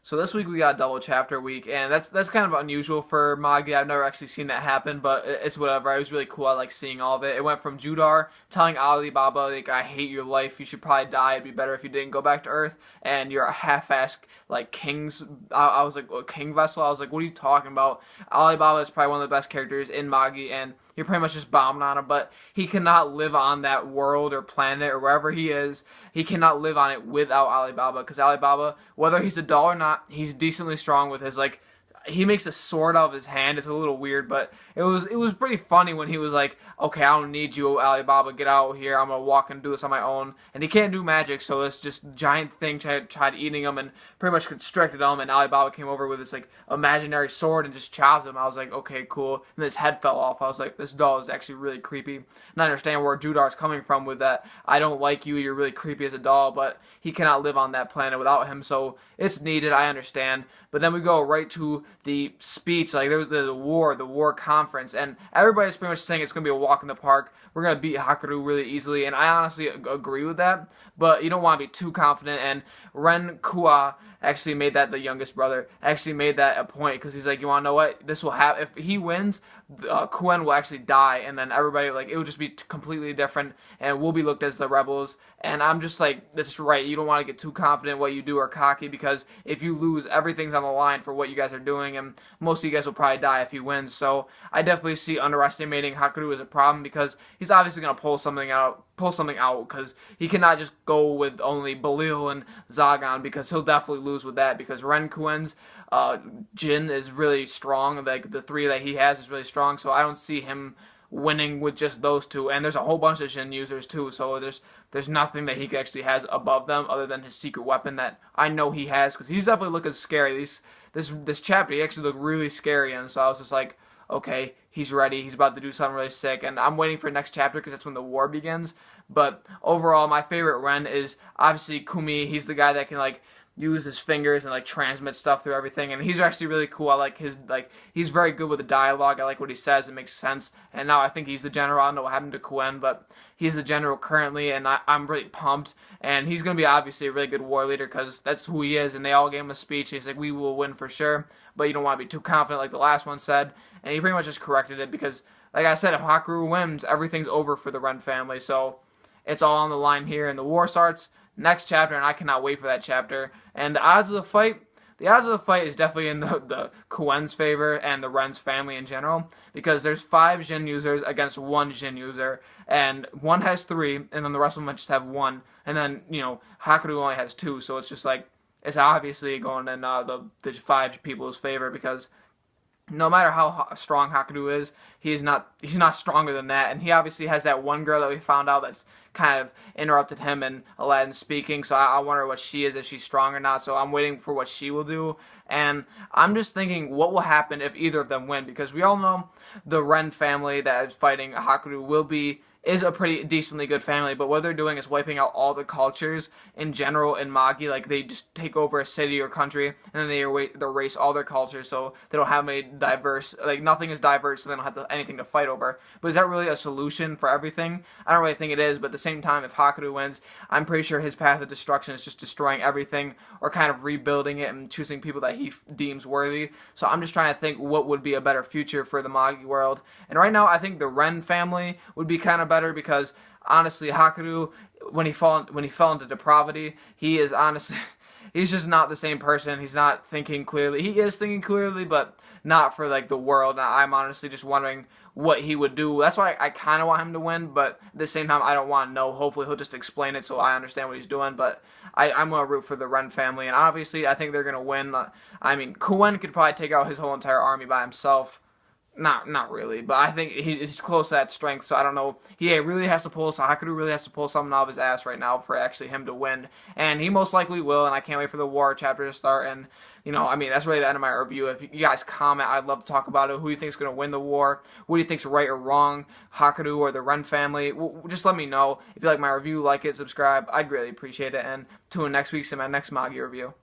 So this week we got a double chapter week, and that's kind of unusual for Magi. I've never actually seen that happen, but it's whatever. It was really cool. I like seeing all of it. It went from Judar telling Alibaba, like, I hate your life, you should probably die, it'd be better if you didn't go back to Earth, and you're a half-assed, like, king's, I was like, a king vessel? I was like, what are you talking about? Alibaba is probably one of the best characters in Magi, and you're pretty much just bombing on him, but he cannot live on that world or planet or wherever he is. He cannot live on it without Alibaba, because Alibaba, whether he's a doll or not, he's decently strong with his, like, he makes a sword out of his hand. It's a little weird, but it was pretty funny when he was like, okay, I don't need you, Alibaba, get out here, I'm gonna walk and do this on my own. And he can't do magic, so this just giant thing tried eating him and pretty much constricted him, and Alibaba came over with this like imaginary sword and just chopped him. I was like, okay, cool. And his head fell off. I was like, this doll is actually really creepy. And I understand where Judar's coming from with that. I don't like you, you're really creepy as a doll, but he cannot live on that planet without him, so it's needed, I understand. But then we go right to the speech, like there was the war conference, and everybody's pretty much saying it's going to be a walk in the park. We're going to beat Hakuryu really easily, and I honestly agree with that, but you don't want to be too confident, and Ren Kua actually made that, the youngest brother, actually made that a point, because he's like, you want to know what? This will happen. If he wins, Kuen will actually die, and then everybody, like, it will just be completely different, and we'll be looked as the rebels, and I'm just like, that's right, you don't want to get too confident what you do or cocky, because if you lose, everything's on the line for what you guys are doing, and most of you guys will probably die if he wins, so I definitely see underestimating Hakuryu as a problem, because he's obviously going to pull something out, because he cannot just go with only Belil and Zagan, because he'll definitely lose with that, because Renkuen's Jin is really strong, like the three that he has is really strong, so I don't see him winning with just those two, and there's a whole bunch of Jin users too, so there's nothing that he actually has above them other than his secret weapon that I know he has, because he's definitely looking scary. This chapter, he actually looked really scary, and so I was just like, okay, he's ready, he's about to do something really sick, and I'm waiting for next chapter because that's when the war begins. But overall, my favorite Ren is obviously Kumi. He's the guy that can, like, use his fingers and, like, transmit stuff through everything, and he's actually really cool. I like his, like, he's very good with the dialogue. I like what he says, it makes sense, and now I think he's the general. I don't know what happened to Kuen, but he's the general currently, and I'm really pumped, and he's going to be obviously a really good war leader, because that's who he is, and they all gave him a speech, and he's like, we will win for sure, but you don't want to be too confident like the last one said, and he pretty much just corrected it, because, like I said, if Hakuryu wins, everything's over for the Ren family, so it's all on the line here, and the war starts next chapter, and I cannot wait for that chapter. And the odds of the fight is definitely in the Kuen's favor and the Ren's family in general, because there's 5 Jin users against 1 Jin user, and one has 3, and then the rest of them just have 1, and then, you know, Hakuryu only has 2, so it's just like, it's obviously going in the 5 people's favor, because no matter how strong Hakuryu is, he's not stronger than that, and he obviously has that one girl that we found out that's kind of interrupted him and Aladdin speaking, so I wonder what she is, if she's strong or not, so I'm waiting for what she will do, and I'm just thinking what will happen if either of them win, because we all know the Ren family that is fighting Hakuryu is a pretty decently good family, but what they're doing is wiping out all the cultures in general in Magi. Like, they just take over a city or country, and then they erase all their cultures, so they don't have any diverse, like, nothing is diverse, so they don't have anything to fight over. But is that really a solution for everything? I don't really think it is, but at the same time, if Hakuryu wins, I'm pretty sure his path of destruction is just destroying everything, or kind of rebuilding it and choosing people that he deems worthy. So I'm just trying to think what would be a better future for the Magi world. And right now, I think the Ren family would be kind of better, because honestly, Hakuryu, when he fell into depravity, he is honestly he's just not the same person. He's not thinking clearly. He is thinking clearly, but not for, like, the world. And I'm honestly just wondering what he would do. That's why I kind of want him to win, but at the same time, I don't want to know. Hopefully, he'll just explain it so I understand what he's doing, but I'm going to root for the Ren family, and obviously, I think they're going to win. I mean, Kuen could probably take out his whole entire army by himself. Not really, but I think he's close to that strength, so I don't know. He really has to pull, so Hakuryu really has to pull something out of his ass right now for actually him to win, and he most likely will, and I can't wait for the war chapter to start, and, you know, I mean, that's really the end of my review. If you guys comment, I'd love to talk about it. Who do you think is going to win the war? What do you think's right or wrong? Hakuryu or the Ren family? Just let me know. If you like my review, like it, subscribe. I'd really appreciate it, and tune in next week to my next Magi review.